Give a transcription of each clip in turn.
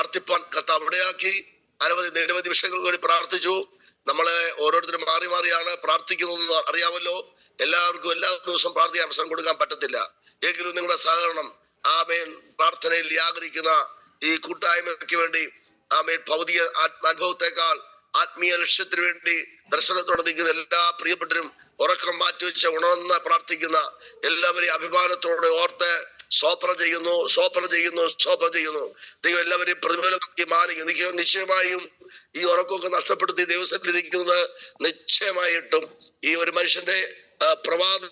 പ്രാർത്ഥിപ്പാൻ കർത്താവ് ഇടയാക്കി. നിരവധി വിഷയങ്ങൾക്ക് വേണ്ടി പ്രാർത്ഥിച്ചു. നമ്മളെ ഓരോരുത്തരും മാറി മാറിയാണ് പ്രാർത്ഥിക്കുന്നതെന്ന് അറിയാമല്ലോ. എല്ലാവർക്കും എല്ലാ ദിവസവും പ്രാർത്ഥിക്കാൻ അവസരം കൊടുക്കാൻ പറ്റത്തില്ല. എങ്കിലും നിങ്ങളുടെ സഹകരണം ആമേൻ പ്രാർത്ഥനയിൽ ആഗ്രഹിക്കുന്ന ഈ കൂട്ടായ്മയ്ക്ക് വേണ്ടി ആമേൻ ഭൗതിക അനുഭവത്തെക്കാൾ ആത്മീയ ലക്ഷ്യത്തിന് വേണ്ടി ദർശനത്തോടെ നിൽക്കുന്ന എല്ലാ പ്രിയപ്പെട്ടവരും ഉറക്കം മാറ്റിവെച്ച് ഉണർന്ന് പ്രാർത്ഥിക്കുന്ന എല്ലാവരെയും അഭിമാനത്തോടെ ഓർത്ത് സ്തോത്രം ചെയ്യുന്നു. ദൈവം എല്ലാവരെയും പ്രതിഫലം മാനിക്കും. നിശ്ചയമായും ഈ ഉറക്കമൊക്കെ നഷ്ടപ്പെടുത്തി ദൈവസന്നിധിയിൽ ഇരിക്കുന്നത് നിശ്ചയമായിട്ടും ഈ ഒരു മനുഷ്യന്റെ പ്രവാദ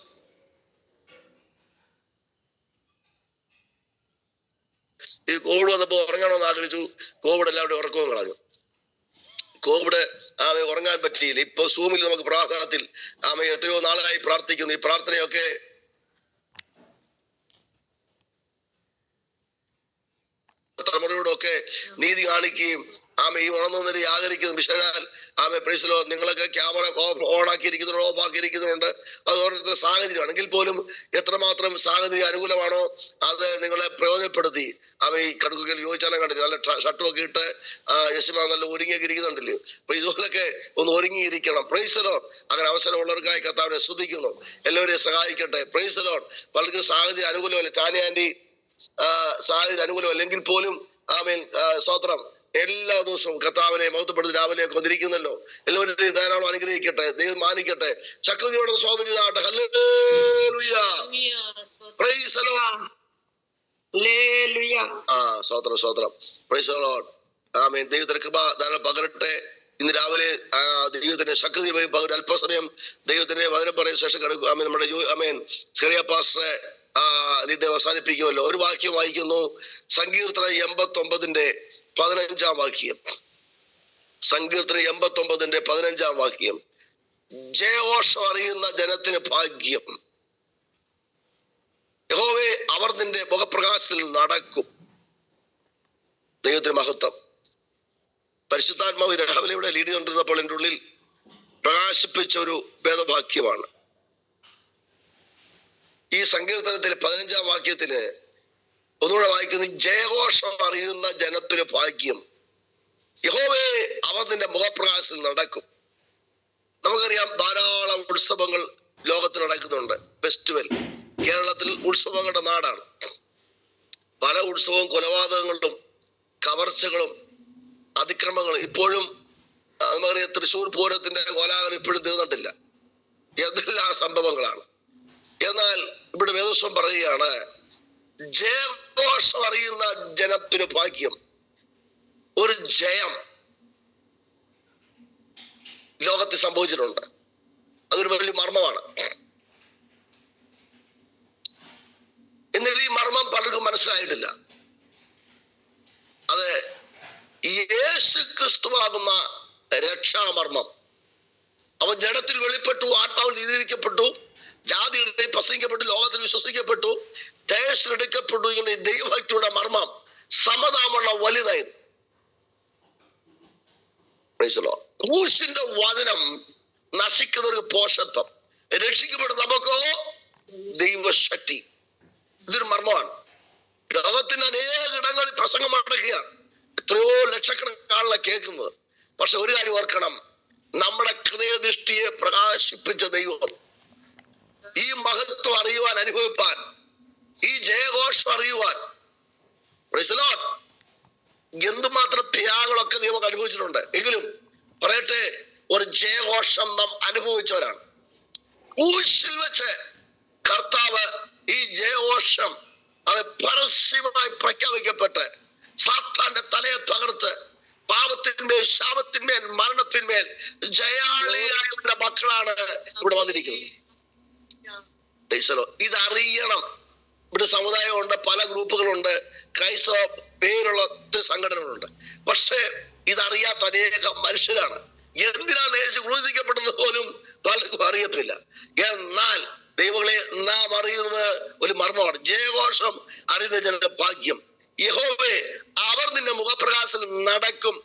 ഈ കോവിഡ് വന്നപ്പോ ഉറങ്ങണമെന്ന് ആഗ്രഹിച്ചു. കോവിഡ് എല്ലാവരുടെയും ഉറക്കവും കളഞ്ഞു. കോവിഡ് ഉറങ്ങാൻ പറ്റിയില്ല. ഇപ്പൊ സൂമിൽ നമുക്ക് പ്രാർത്ഥനത്തിൽ എത്രയോ നാളായി പ്രാർത്ഥിക്കുന്നു. ഈ പ്രാർത്ഥനയൊക്കെ തലമുറയോടൊക്കെ നീതി കാണിക്കുകയും ഈ ഉണർന്നതിനെ ആദരിക്കുന്നു. വിശേഷാൽ പ്രൈസലോ നിങ്ങളൊക്കെ ക്യാമറ ഓൺ ആക്കിയിരിക്കുന്നുണ്ട്, ഓഫ് ആക്കിയിരിക്കുന്നുണ്ട്. അത് ഓരോരുത്തർ സാഹചര്യമാണ്. എങ്കിൽ പോലും എത്രമാത്രം സാഹചര്യം അനുകൂലമാണോ അത് നിങ്ങളെ പ്രയോജനപ്പെടുത്തി ഈ കടുക്കൽ യോജിച്ചാലും കണ്ടില്ല. നല്ല ഷർട്ടും ഒക്കെ ഇട്ട് യശുമാ നല്ല ഒരുങ്ങിയൊക്കെ ഇരിക്കുന്നുണ്ടല്ലോ. അപ്പൊ ഇതുപോലൊക്കെ ഒന്ന് ഒരുങ്ങിയിരിക്കണം. പ്രൈസലോ അങ്ങനെ അവസരമുള്ളവർക്കായി കർത്താവിനെ സ്തുതിക്കുന്നു. എല്ലാവരെയും സഹായിക്കട്ടെ. പ്രൈസലോ പലർക്കും സാഹചര്യം അനുകൂലമല്ല. ടാനി ആന്റി സാഹചര്യം അനുകൂലമല്ലെങ്കിൽ പോലും സ്തോത്രം എല്ലാ ദിവസവും കർത്താവിനെ മഹത്വപ്പെടുത്തി രാവിലെയൊക്കെ വന്നിരിക്കുന്നല്ലോ. എല്ലാവരും ധാരാളം അനുഗ്രഹിക്കട്ടെ. ദൈവം മാനിക്കട്ടെ. ശക്തിയോടെ സ്വാഗതം. Hallelujah, price the Lord, hallelujah. സ്തോത്രം, പ്രൈസ് ദി ലോർഡ്. ആമേൻ. ദൈവത്തിന്റെ കൃപ ധാരാളം പകരട്ടെ. ഇന്ന് രാവിലെ ദൈവത്തിന്റെ ശക്തി പകരം അല്പസമയം ദൈവത്തിന്റെ വചനം പറയുന്ന ശേഷം കിടക്കും. നമ്മുടെ ചെറിയ പാസ്റ്ററെ അവസാനിപ്പിക്കുമല്ലോ. ഒരു വാക്യം വായിക്കുന്നു. സങ്കീർത്തനം 89:15 വാക്യം. സങ്കീർത്തനം 89:15 വാക്യം. ജയഘോഷം അറിയുന്ന ജനത്തിന് ഭാഗ്യം. യഹോവേ അവർ നിന്റെ മുഖപ്രകാശത്തിൽ നടക്കും. ദൈവത്തിന് മഹത്വം. പരിശുദ്ധാത്മാവ് രാവിലെ ഇവിടെ ലീഡ് ചെയ്തുകൊണ്ടിരുന്നപ്പോൾ എൻ്റെ ഉള്ളിൽ പ്രകാശിപ്പിച്ച ഒരു വേദവാക്യമാണ്. ഈ സങ്കീർത്തനത്തിൽ 15 വാക്യത്തില് ഒന്നുകൂടെ വായിക്കുന്നത്, ജയഘോഷം അറിയുന്ന ജനത്തിന് ഭാഗ്യം. യഹോവേ അവർ നിന്റെ മുഖപ്രകാശത്തിൽ നടക്കും. നമുക്കറിയാം ധാരാളം ഉത്സവങ്ങൾ ലോകത്തിൽ നടക്കുന്നുണ്ട്. ഫെസ്റ്റിവൽ. കേരളത്തിൽ ഉത്സവങ്ങളുടെ നാടാണ്. പല ഉത്സവവും കൊലപാതകങ്ങളും കവർച്ചകളും അതിക്രമങ്ങളും. ഇപ്പോഴും നമുക്കറിയാം തൃശ്ശൂർ പൂരത്തിന്റെ കോലാഹലം ഇപ്പോഴും തീർന്നിട്ടില്ല. എന്തെല്ലാം സംഭവങ്ങളാണ്. എന്നാൽ ഇവിടെ വേദോസം പറയുകയാണ്, ജയഘോഷം അറിയുന്ന ജനത്തിന് ഭാഗ്യം. ഒരു ജയം ലോകത്തിൽ സംഭവിച്ചിട്ടുണ്ട്. അതൊരു വലിയ മർമ്മമാണ്. എന്നാൽ ഈ മർമ്മം പലർക്കും മനസ്സിലായിട്ടില്ല. അത് യേശു ക്രിസ്തുവാകുന്ന രക്ഷാമർമ്മം. അവൻ ജഡത്തിൽ വെളിപ്പെട്ടു, ആത്മാവിൽ നീതീകരിക്കപ്പെട്ടു, ജാതിയുടെ പ്രസംഗിക്കപ്പെട്ടു, ലോകത്തിൽ വിശ്വസിക്കപ്പെട്ടു, ദേശത്തിലെടുക്കപ്പെട്ടു. ഇങ്ങനെ ദൈവഭക്തിയുടെ മർമ്മം സമതാമുള്ള വലുതായിരുന്നു. ക്രൂശിന്റെ വചനം നശിക്കുന്നവർക്ക് പോഷത്വം, രക്ഷിക്കപ്പെടുന്ന നമുക്കോ ദൈവശക്തി. ഇതൊരു മർമ്മമാണ്. ലോകത്തിന് അനേക ഇടങ്ങളിൽ പ്രസംഗം നടക്കുകയാണ്. എത്രയോ ലക്ഷക്കണക്കാണല്ലോ കേൾക്കുന്നത്. പക്ഷെ ഒരു കാര്യം ഓർക്കണം, നമ്മുടെ ഹൃദയദൃഷ്ടിയെ പ്രകാശിപ്പിച്ച ദൈവം ഈ മഹത്വം അറിയുവാൻ, അനുഭവിപ്പാൻ, ഈ ജയഘോഷം അറിയുവാൻ എന്തുമാത്രം ത്യാഗങ്ങളൊക്കെ ദൈവം അനുഭവിച്ചിട്ടുണ്ട്. എങ്കിലും പറയട്ടെ, ഒരു ജയഘോഷം നാം അനുഭവിച്ചവരാണ്. ക്രൂശിൽ വെച്ച് കർത്താവ് ഈ ജയഘോഷം അത് പരസ്യമായി പ്രഖ്യാപിക്കപ്പെട്ട് സാത്താന്റെ തലയെ തകർത്ത് പാപത്തിന്മേൽ, ശാപത്തിന്മേൽ, മരണത്തിന്മേൽ ജയാളിയായ മക്കളാണ് ഇവിടെ വന്നിരിക്കുന്നത്. ഇതറിയണം. ഇവിടെ സമുദായമുണ്ട്, പല ഗ്രൂപ്പുകളുണ്ട്, ക്രൈസ്തവ പേരുള്ള സംഘടനകളുണ്ട്. പക്ഷെ ഇതറിയാത്ത അനേകം മനുഷ്യരാണ്. എന്തിനാണ് യേശു ക്രൂശിക്കപ്പെടുന്നത് പോലും പലർക്കും അറിയത്തില്ല. എന്നാൽ ദൈവങ്ങളെ നാം അറിയുന്നത് ഒരു മർമ്മമാണ്. ജയഘോഷം അറിയുന്ന ജനന്റെ ഭാഗ്യം. യഹോവേ അവർ നിന്റെ മുഖപ്രകാശത്തിൽ നടക്കും.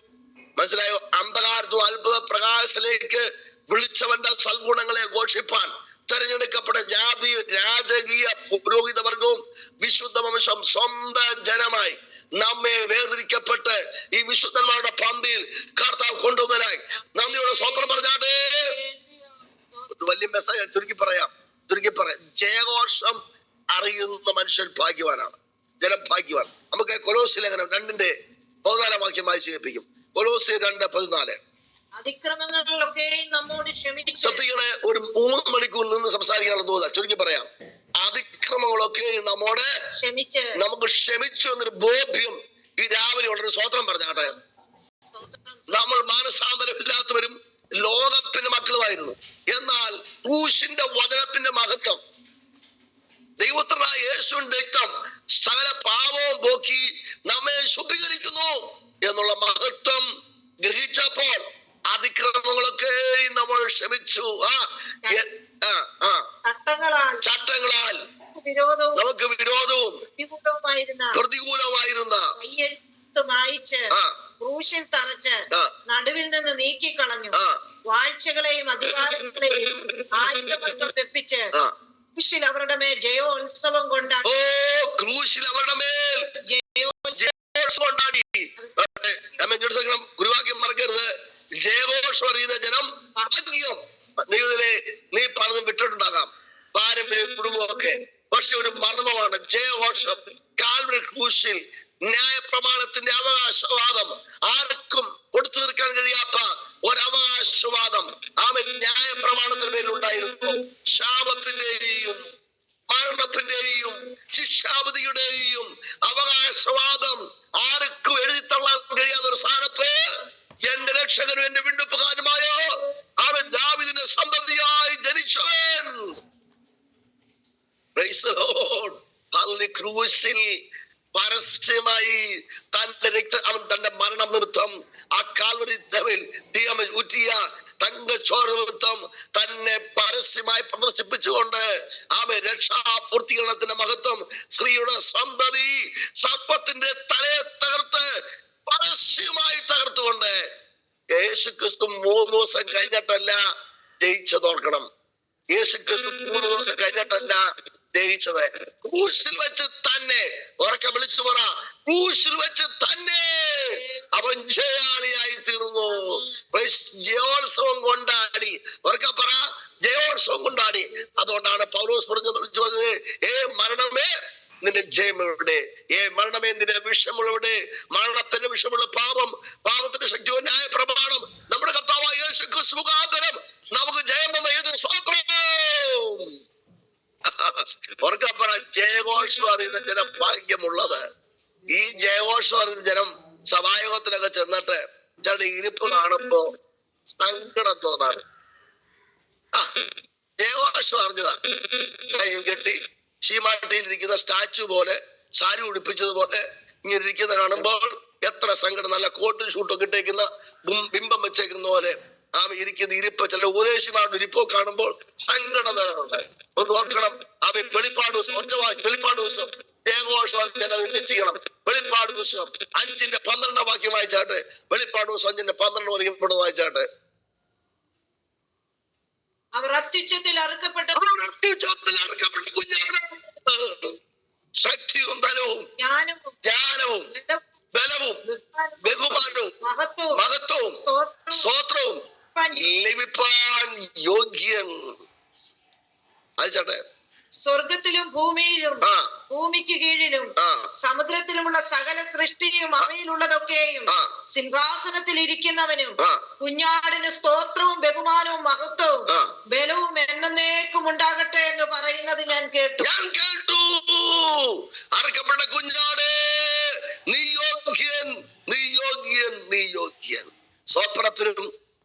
മനസ്സിലായോ? അന്ധകാരത്തു അത്ഭുത പ്രകാശത്തിലേക്ക് വിളിച്ചവന്റെ സൽഗുണങ്ങളെ ഘോഷിപ്പാൻ തെരഞ്ഞെടുക്കപ്പെട്ട ജാതി, രാജകീയ പുരോഹിത വർഗവും വിശുദ്ധ വംശം സ്വന്തം ജനമായി നമ്മെ വേദനിക്കപ്പെട്ട് ഈ വിശുദ്ധന്മാരുടെ പന്തിയിൽ കർത്താവ് കൊണ്ടുവന്നതിനായി നന്ദിയോടെ സ്വത്രം പറഞ്ഞാട്ടെ. വലിയ മെസ്സേജ് ചുരുക്കി പറയാം. ജയഘോഷം അറിയുന്ന മനുഷ്യൻ ഭാഗ്യവാനാണ്, ജനം ഭാഗ്യവാൻ. നമുക്ക് കൊലോസ്യ ലേഖനം 2:14 വാക്യം വായിച്ച് കേൾപ്പിക്കും. കൊലോസ്യ 2:14. ശ്രദ്ധിക്കണേ, ഒരു 3 മണിക്കൂർ നിന്ന് സംസാരിക്കാനുള്ള തോന്നുക. ചുരുക്കി പറയാം, അതിക്രമങ്ങളൊക്കെ നമ്മോട് നമുക്ക് ക്ഷമിച്ചു എന്നൊരു ബോധ്യം ഈ രാവിലെ ഉള്ളൊരു സ്വത്രം പറഞ്ഞാട്ടെ. നമ്മൾ മാനസാന്തരമില്ലാത്തവരും ലോകത്തിന്റെ മക്കളുമായിരുന്നു. എന്നാൽ ക്രൂശിന്റെ വചനത്തിന്റെ മഹത്വം, ദൈവപുത്രനായ യേശുവിന്റെ രക്തം സകല പാപവും പോക്കി നമ്മെ ശുദ്ധീകരിക്കുന്നു എന്നുള്ള മഹത്വം ഗ്രഹിച്ചപ്പോൾ അതിക്രമങ്ങളൊക്കെ നമ്മൾ ക്ഷമിച്ചു. ചട്ടങ്ങളാൽ നമുക്ക് വിരോധവും പ്രതികൂലമായിരുന്ന ക്രൂശിൽ തറച്ച് നടുവിൽ നിന്ന് നീക്കിക്കളഞ്ഞു. വാഴ്ചകളെയും അധികാരങ്ങളെയും ആയുധങ്ങൾ വെപ്പിച്ച് ക്രൂശിൽ അവരുടെ മേൽ ജയോത്സവം കൊണ്ടാടി. ഗുരുവാക്യം മറക്കരുത്. ജയഘോഷം അറിയുന്ന ജനം ഭാഗ്യം. നീ പലതും വിട്ടിട്ടുണ്ടാകാം, പാരമ്പര്യ കുടുംബമൊക്കെ. പക്ഷെ ഒരു മർമ്മമാണ് ജയഘോഷം. കാൽവരി ക്രൂശിൽ ന്യായപ്രമാണത്തിന്റെ അവകാശവാദം ആർക്കും കൊടുത്തു തീർക്കാൻ കഴിയാത്ത ഒരവകാശവാദം ന്യായപ്രമാണത്തിന് പേരിലുണ്ടായിരുന്നു. ശാപത്തിന്റെയും മരണത്തിന്റെയും ശിക്ഷാവധിയുടെയും അവകാശവാദം ആർക്കും എഴുതിത്തള്ളാൻ കഴിയാത്ത ഒരു സ്ഥാനത്ത് എന്റെ രക്ഷകനും എന്റെ വീണ്ടെടുപ്പുകാരനുമായ അവൻ ദാവീദിന്റെ സന്തതിയായി ജനിച്ചവൻ. ക്രൂശിൽ പരസ്യമായി അവൻ തന്റെ മരണം നിമിത്തം ആ കാൽവരി ഊറ്റിയ തങ്കച്ചോര നിമിത്തം തന്നെ പരസ്യമായി പ്രദർശിപ്പിച്ചുകൊണ്ട് രക്ഷാപൂർത്തീകരണത്തിന്റെ മഹത്വം, സ്ത്രീയുടെ സന്തതി സർപ്പത്തിന്റെ തലയെ തകർത്ത് പരസ്യമായി തകർത്തുകൊണ്ട് യേശുക്രിസ്തു 3 ദിവസം കഴിഞ്ഞിട്ടല്ല ജയിച്ചതോർക്കണം. യേശുക്രിസ്തു 3 ദിവസം കഴിഞ്ഞിട്ടല്ല ജയിച്ചത്. ക്രൂശിൽ വെച്ച് തന്നെ, ഉറക്കെ വിളിച്ചു പറ, ക്രൂശിൽ വെച്ച് തന്നെ അവൻ ജയാളിയായി തീർന്നു. ജയോത്സവം കൊണ്ടാടി. ഉറക്കെ പറ, ജയോത്സവം കൊണ്ടാടി. അതുകൊണ്ടാണ് പൗലോസ് പറഞ്ഞത്, മരണമേ നിന്റെ ജയം എവിടെ? മരണമേ നിന്റെ വിഷമുള്ളവിടെ? മരണത്തിന്റെ വിഷമുള്ള പാപം, പാപത്തിന്റെ ശക്തിയോ ന്യായ പ്രമാണം നമ്മുടെ കർത്താവായ യേശു ക്രിസ്തു മുഖാന്തരം നമുക്ക് ജയം തന്ന ഏത് സ്വാതന്ത്ര്യവും ഓർക്കപ്പറ. ജയഘോഷം അറിയുന്ന ജനം ഭാഗ്യമുള്ളത്. ഈ ജയഘോഷം അറിയുന്ന ജനം സഭായോഗത്തിലൊക്കെ ചെന്നിട്ട് ചില ഇരിപ്പ് കാണുമ്പോ സങ്കടം തോന്നാറ്. ജയഘോഷം അറിഞ്ഞതാ, കൈ കെട്ടി ശീമാട്ടിയിലിരിക്കുന്ന സ്റ്റാച്ചു പോലെ, സാരി ഉടുപ്പിച്ചതുപോലെ ഇങ്ങനെ ഇരിക്കുന്ന കാണുമ്പോൾ എത്ര സങ്കടം. നല്ല കോട്ടും ഷൂട്ടൊക്കെ ഇട്ടേക്കുന്ന ബിംബം വെച്ചേക്കുന്ന പോലെ ഇരിക്കുന്ന ഇരിപ്പ്, ചില ഉപദേശിമാരുടെ ഇരിപ്പോ കാണുമ്പോൾ സങ്കടം തരുന്നുണ്ട്. ഒന്ന് ഓർക്കണം, വെളിപ്പാട് ദിവസം ജയഘോഷം ചെയ്യണം. വെളിപ്പാട് ദിവസം 5:12 വാക്യം വായിച്ചാട്ടെ. വെളിപ്പാട് ദിവസം 5:12 വായിച്ചാട്ടെ. അവർ അത്യുച്ചത്തിൽ അറുക്കപ്പെട്ട കുഞ്ഞാണ്. ശക്തിയും ബലവും ജ്ഞാനവും ബലവും ബഹുമാനവും മഹത്വവും സ്തോത്രവും ലഭിപ്പാൻ യോഗ്യൻ. അയച്ചാട്ടെ. സ്വർഗത്തിലും ഭൂമിയിലും ഭൂമിക്ക് കീഴിലും സമുദ്രത്തിലുമുള്ള സകല സൃഷ്ടിയും അവയിലുള്ളതൊക്കെയും സിംഹാസനത്തിൽ ഇരിക്കുന്നവനും കുഞ്ഞാടിന് സ്തോത്രവും ബഹുമാനവും മഹത്വവും ബലവും എന്നേക്കും ഉണ്ടാകട്ടെ എന്ന് പറയുന്നത് ഞാൻ കേട്ടു. അറക്കപ്പെട്ട കുഞ്ഞാടേ, നീ യോഗ്യൻ, നീ യോഗ്യൻ, നീ യോഗ്യൻ. സ്വപ്നത്തിനും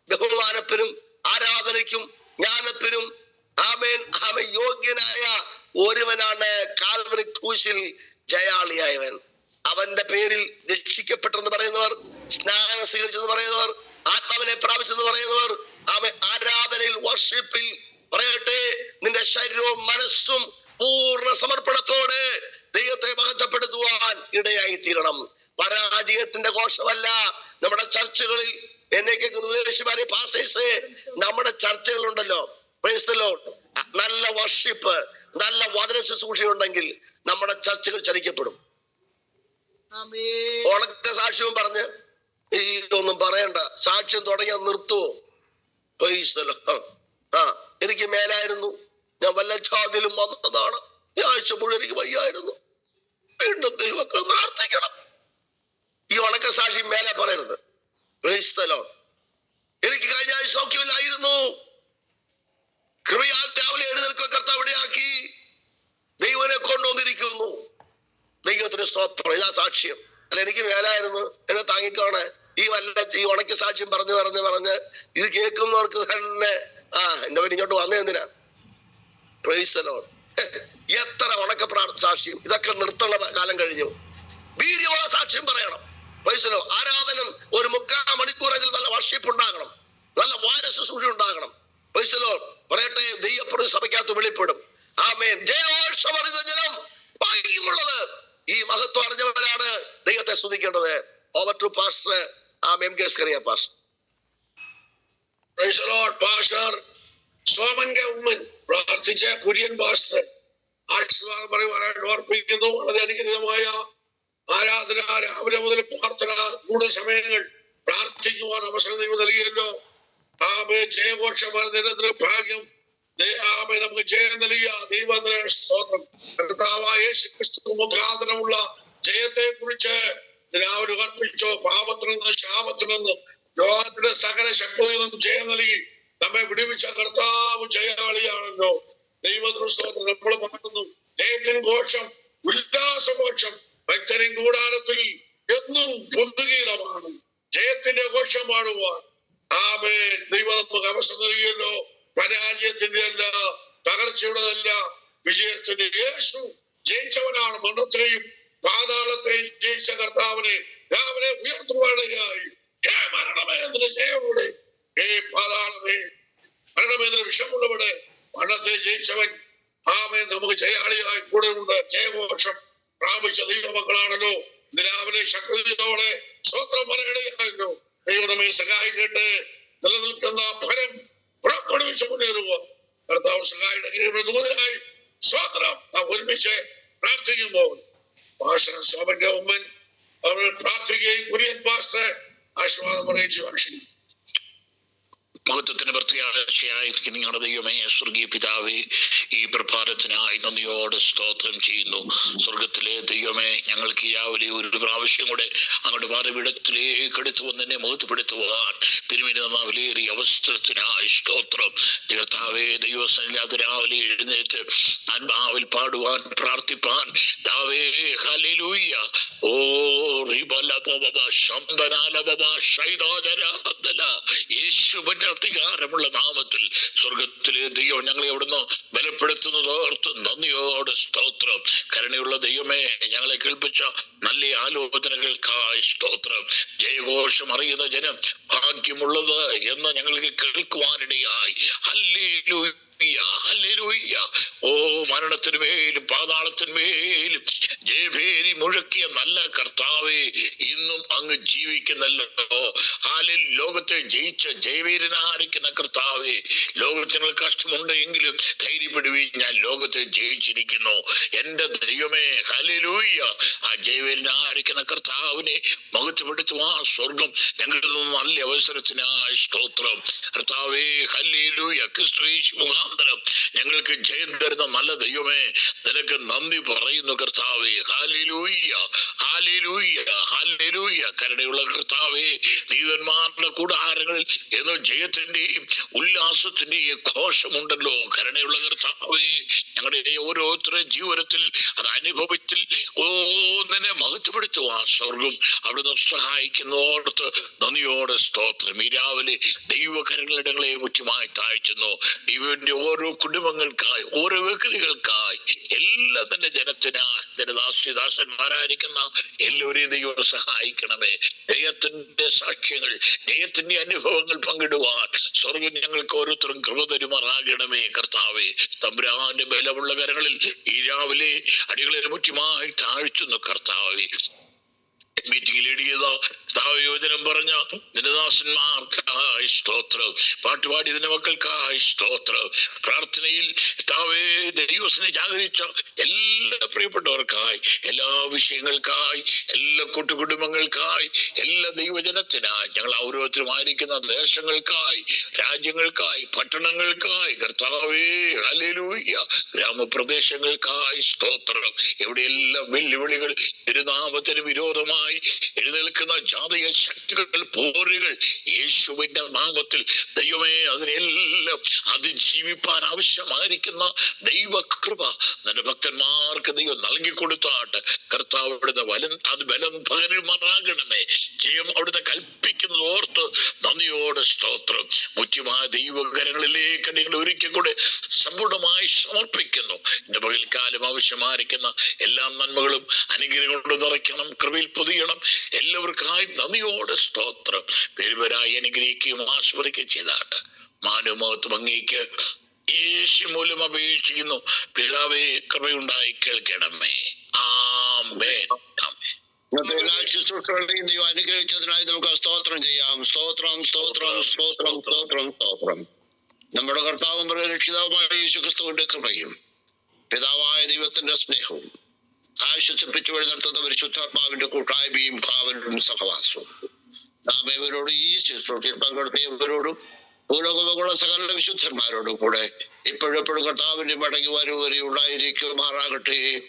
ബഹുമാനത്തിനും ആരാധനയ്ക്കും ജ്ഞാനത്തിനും യോഗ്യനായ ഒരുവനാണ് കാൽവരി ക്രൂശിൽ ജയാളിയായവൻ. അവന്റെ പേരിൽ രക്ഷിക്കപ്പെട്ടെന്ന് പറയുന്നവർ, സ്നാനം സ്വീകരിച്ചെന്ന് പറയുന്നവർ, ആത്മാവിനെ പ്രാപിച്ചെന്ന് പറയുന്നവർ, ആരാധനയിൽ വർഷിപ്പിൽ പറയട്ടെ, നിന്റെ ശരീരവും മനസ്സും പൂർണ്ണ സമർപ്പണത്തോടെ ദൈവത്തെ മഹത്വപ്പെടുത്തുവാൻ ഇടയായി തീരണം. പരാജയത്തിന്റെ ഘോഷമല്ല നമ്മുടെ ചർച്ചകളിൽ. എന്നെ കേൾക്കുന്ന ഉപദേശിമാരെ, പാസ്റ്റേഴ്സ്, നമ്മുടെ ചർച്ചകളുണ്ടല്ലോ, പ്രൈസ് ദി ലോർഡ്, നല്ല വർഷിപ്പ്, നല്ല വചന ശുശ്രൂഷയുണ്ടെങ്കിൽ നമ്മുടെ ചർച്ചകൾ ചലിക്കപ്പെടും. ഉണക്ക സാക്ഷ്യവും പറഞ്ഞ് ഇതൊന്നും പറയണ്ട, സാക്ഷ്യം തുടങ്ങിയാൽ നിർത്തുവോ? എനിക്ക് മേലായിരുന്നു, ഞാൻ വല്ല ഛാതിലും വന്നതാണ്, ഈ ആഴ്ച മുഴുവൻ എനിക്ക് വയ്യായിരുന്നു, വീണ്ടും ദൈവങ്ങൾ പ്രാർത്ഥിക്കണം. ഈ ഉണക്ക സാക്ഷി മേലെ പറയരുത്. Price the Lord. എനിക്ക് കഴിഞ്ഞ ആഴ്ച സൗഖ്യമില്ലായിരുന്നു, കൃപയാൽ രാവിലെ എഴുന്നേൽക്കുക കർത്താവ് ഇവിടെയാക്കി, ദൈവനെ കൊണ്ടുവന്നിരിക്കുന്നു. ദൈവത്തിന് സ്തോത്രം. ഇതാ സാക്ഷ്യം. അല്ല, എനിക്ക് മേലായിരുന്നു, എന്നെ താങ്ങിക്കോണേ. ഈ ഉണക്ക സാക്ഷ്യം പറഞ്ഞ് ഇത് കേൾക്കുന്നവർക്ക് തന്നെ എന്റെ പേര് ഇങ്ങോട്ട് വന്നേ എന്തിനാ? Price the Lord. എത്ര ഉണക്ക സാക്ഷ്യം! ഇതൊക്കെ നിർത്തണ കാലം കഴിഞ്ഞു. വീര്യമുള്ള സാക്ഷ്യം പറയണം. Price the Lord. ആരാധനം ഒരു 3/4 മണിക്കൂറെങ്കിലും നല്ല വർഷിപ്പ് ഉണ്ടാകണം, നല്ല വാര ശുശ്രൂഷ ഉണ്ടാകണം. Price the Lord. പറയട്ടെ, ദൈവപ്രതി സഭയ്ക്കകത്ത് വെളിപ്പെടും. ആമേൻ. ജയോത്സവം അറിയുന്ന ജനം ഭാഗ്യമുള്ളത്. ഈ മഹത്വം അറിഞ്ഞവരാണ് ദൈവത്തെ സ്തുതിക്കേണ്ടത്. Over to pastor M K. Skaria pastor. Praise the lord. Pastor Soman K Oommen പ്രാർത്ഥിച്ച കുര്യൻ പാസ്റ്റർ ആശീർവാദം പറയുവാനായിട്ട് ഓർപ്പിക്കുന്നു. വളരെ അനുഗ്രഹമായ ആരാധന, രാവിലെ മുതൽ പ്രാർത്ഥന, കൂടുതൽ സമയങ്ങൾ പ്രാർത്ഥിക്കുവാൻ അവസരം ദൈവം നൽകിയല്ലോ. ജയഘോഷം നിരന്തര ഭാഗ്യം നമുക്ക് ജയം നൽകിയ ദൈവത്തിന് സ്തോത്രം. കർത്താവായ യേശുക്രിസ്തു മുഖാന്തരമുള്ള ജയത്തെ കുറിച്ച് രാവിലെ ഓർപ്പിച്ചോ. പാപത്തിൽ നിന്ന്, ശാപത്തിൽ നിന്ന്, ലോകത്തിന്റെ സകല ശക്തിയിൽ നിന്നും ജയം നൽകി നമ്മെ വിടുവിച്ച കർത്താവ് ജയാളിയാണല്ലോ. ദൈവത്തിന് സ്തോത്രം. നമ്മൾ പാടുന്നു ജയത്തിന് ഘോഷം, ഉല്ലാസഘോഷം ഭക്തരിൻ കൂടാരത്തിൽ എന്നും പൊന്തുകീലമാണ്. ജയത്തിന്റെ ഘോഷം പാടുവാൻ ദൈവം നമുക്ക് അവസരം നൽകിയല്ലോ. പരാജയത്തിന്റെ അല്ല, തകർച്ചയുടേതല്ല, വിജയത്തിന്റെ. യേശു ജയിച്ചവനാണ്. മരണത്തെയും പാതാളത്തെയും ജയിച്ച കർത്താവിനെ രാവിലെ ഉയർത്തുവാനായി മരണമേന്ദ്ര ജയമുടെ പാതാളമേ, മരണമേന്ദ്ര വിഷമുള്ളവിടെ മരണത്തെ ജയിച്ചവൻ നമുക്ക് ജയാളിയായി കൂടെ ഉണ്ട്. ജയഘോഷം പ്രാപിച്ച ദൈവമക്കളാണല്ലോ. ഇന്ന് രാവിലെ ശക്തിയോടെ സ്വത്രം പറയണയായിരുന്നു. ദൈവം നമ്മെ സഹായിക്കട്ടെ. നിലനിൽക്കുന്ന ഫലം പുറപ്പെടുവിച്ച് മുന്നേറുക. കർത്താവ് സഹായിയായി സ്വത്രം നാം ഒരുമിച്ച് പ്രാർത്ഥിക്കുമ്പോൾ പാസ്റ്റർ സോമന്റെ ഉമ്മൻ അവർ പ്രാർത്ഥിക്കുകയും കുര്യൻ പാസ്റ്റർ ആശീർവാദം പറയിച്ചു ഭാഷണം. മഹത്വത്തിന് പ്രത്യാശയായിരിക്കും നിങ്ങളുടെ ദൈവമേ, സ്വർഗീയ പിതാവേ, ഈ പ്രഭാതത്തിനായി നന്ദിയോടെ സ്തോത്രം ചെയ്യുന്നു. സ്വർഗത്തിലെ ദൈവമേ, ഞങ്ങൾക്ക് രാവിലെ ഒരു പ്രാവശ്യം കൂടെ അങ്ങോട്ട് പാതപീഠത്തിലേക്ക് എടുത്തു വന്നെ മഹത്വപ്പെടുത്തുവാൻ തിരുമേനി വിലയേറിയ അവസരത്തിനായി സ്തോത്രം. കർത്താവേ, ദൈവസന്നിധിയിൽ രാവിലെ എഴുന്നേറ്റ് ആത്മാവിൽ പാടുവാൻ, പ്രാർത്ഥിപ്പാൻ താവേ ഹല്ലേലൂയ. ഓ യേശുവിന്റെ അധികാരമുള്ള നാമത്തിൽ സ്വർഗത്തിലെ ദൈവം ഞങ്ങളെ അവിടുന്ന് ബലപ്പെടുത്തുന്നത് ഓർത്ത് നന്ദിയോടെ സ്തോത്രം. കരുണയുള്ള ദൈവമേ, ഞങ്ങളെ കേൾപ്പിച്ച നല്ല ആലോചനകൾക്കായി സ്തോത്രം. ജയഘോഷം അറിയുന്ന ജനം ഭാഗ്യമുള്ളത് എന്ന് ഞങ്ങൾക്ക് കേൾക്കുവാനിടയായി. Hallelujah, hallelujah. ഓ മരണത്തിന്മേലും പാതാളത്തിന്മേലും ജയഭേരി മുഴക്കിയ നല്ല കർത്താവേ, ഇന്നും അങ്ങ് ജീവിക്കുന്നല്ലോ. ഹാലിൽ ലോകത്തെ ജയിച്ച ജയവീരനായിരിക്കുന്ന കർത്താവേ, ലോകത്തിന് കഷ്ടമുണ്ട് എങ്കിലും ധൈര്യപ്പെടുവീൻ, ഞാൻ ലോകത്തെ ജയിച്ചിരിക്കുന്നു. എന്റെ ദൈവമേ, ഹല്ലേലൂയ. ആ ജയവീരനായിരിക്കുന്ന കർത്താവിനെ മഹത്വപ്പെടുത്തുവാൻ സ്വർഗം ഞങ്ങളുടെ നല്ല അവസരത്തിനായി സ്തോത്രം. കർത്താവേ, ഹല്ലേലൂയ. ക്രിസ്തു മുഖാന്തരം ഞങ്ങൾക്ക് ജയം തരുന്ന നല്ല ദൈവമേ, നിനക്ക് നന്ദി പറയുന്നു കർത്താവേ. Hallelujah, hallelujah, hallelujah. കരുണയുള്ള കർത്താവേ, നീതിമാന്മാരുടെ കൂടാരങ്ങളിൽ എന്നോ ജയത്തിന്റെയും ഉല്ലാസത്തിന്റെയും ഘോഷമുണ്ടല്ലോ. കരുണയുള്ള കർത്താവേ, ഞങ്ങളുടെ ഓരോരുത്തരുടെയും ജീവിതത്തിൽ അത് അനുഭവത്തിൽ നിന്നെ മഹത്വപ്പെടുത്തുവാൻ സ്വർഗം അവിടുന്ന് സഹായിക്കുന്നോർത്ത് നന്ദിയോടെ സ്തോത്രം. ഈ രാവിലെ ദൈവകരങ്ങളിടങ്ങളെ മുഖ്യമായി താഴ്ത്തുന്നു. ദൈവന്റെ ഓരോ കുടുംബങ്ങൾക്കായി, ഓരോ വ്യക്തികൾക്കായി, എല്ലാ തന്നെ ജനത്തിനായി, ജനദാസന്മാരായിരിക്കുന്ന എല്ലാവരെയും ദൈവം സഹായിക്കണമേ. ജയത്തിന്റെ സാക്ഷ്യങ്ങൾ, ജയത്തിന്റെ അനുഭവങ്ങൾ പങ്കിടുവാൻ സ്വർഗം ഞങ്ങൾക്ക് ഓരോരുത്തരും കൃപ തരുമാറാകണമേ കർത്താവേ. തമ്പുരാന്റെ ബലമുള്ള കരങ്ങളിൽ ഈ രാവിലെ അടികളെ മുഖ്യമായി താഴ്ത്തുന്നു കർത്താവേ. മീറ്റിംഗിൽ ഇടിയതോ യോജനം പറഞ്ഞ നിരദാസന്മാർക്ക് മക്കൾക്കായി സ്തോത്രം, പാട്ടുപാടി ഇതിന്റെ മക്കൾക്കായി സ്തോത്രം, പ്രാർത്ഥനയിൽ കർത്താവേ ദൈവത്തിനെ ജാഗരിച്ച എല്ലാ പ്രിയപ്പെട്ടവർക്കായി, എല്ലാ വിഷയങ്ങൾക്കായി, എല്ലാ കൂട്ടുകുടുംബങ്ങൾക്കായി, എല്ലാ ദൈവജനത്തിനായി, ഞങ്ങൾ ഓരോരുത്തരുമായിരിക്കുന്ന ദേശങ്ങൾക്കായി, രാജ്യങ്ങൾക്കായി, പട്ടണങ്ങൾക്കായി, കർത്താവേ ഹല്ലേലൂയ, ഗ്രാമപ്രദേശങ്ങൾക്കായി സ്തോത്രം. എവിടെയെല്ലാം വെല്ലുവിളികൾ, തിരുനാമത്തിന് വിരോധമായി എഴുന്നേൽക്കുന്ന ജാതീയ ശക്തികൾ, പോരുകൾ, യേശുവിന്റെ നാമത്തിൽ ദൈവമേ അതിനെല്ലാം അതിജീവിപ്പാൻ ആവശ്യമായിരിക്കുന്ന ദൈവകൃപ നിന്റെ ഭക്തന്മാർക്ക് ദൈവം നൽകിക്കൊടുത്താട്ട് കർത്താവ് അവിടുന്ന് ബലം പകരുമാറാകണമേ. ജയം അവിടുന്ന് കൽപ്പിക്കുന്നത് ഓർത്ത് നന്ദിയോടെ സ്തോത്രം. മുഖ്യമായ ദൈവകരങ്ങളിലേക്ക് നിങ്ങൾ ഒരിക്കൽ കൂടെ സമ്പൂർണമായി സമർപ്പിക്കുന്നു. എന്റെ പകൽക്കാലം ആവശ്യമായിരിക്കുന്ന എല്ലാ നന്മകളും അനുഗ്രഹം കൊണ്ട് നിറയ്ക്കണം, കൃപയിൽ പൊതിയണം. എല്ലാവർക്കായി നന്ദിയോടെ സ്തോത്രം. പേരുപേരായി അനുഗ്രഹിക്കുകയും ആസ്വദിക്കുകയും ചെയ്താട്ട് മാനവമഹത്വം അങ്ങേക്ക് യേശു മൂലം അപേക്ഷിക്കുന്നു. പിതാവേ കൃപയുണ്ടായി കേൾക്കണമേ. ആമേൻ. ഇന്നത്തെ എല്ലാ ശുശ്രൂഷകളെയും ദൈവം അനുഗ്രഹിച്ചതിനായി നമുക്ക് സ്തോത്രം ചെയ്യാം. സ്തോത്രം, സ്തോത്രം, സ്തോത്രം, സ്തോത്രം, സ്തോത്രം. നമ്മുടെ കർത്താവും രക്ഷിതാവുമായ യേശുക്രിസ്തുവിന്റെ കൃപയും പിതാവായ ദൈവത്തിന്റെ സ്നേഹവും ആശ്വസിപ്പിച്ചു വഴി നടത്തുന്ന പരിശുദ്ധാത്മാവിന്റെ കൂട്ടായ്മയും കാവലും സഹവാസവും നാം ഇവരോട് ഈ ശുശ്രൂഷയിൽ പങ്കെടുത്തവരോടും ഭൂലോകമുള്ള സകല വിശുദ്ധന്മാരോടും കൂടെ ഇപ്പോഴെപ്പോഴും കർത്താവിന്റെ മടങ്ങി വരവരെ ഉണ്ടായിരിക്കുമാറാകട്ടെ.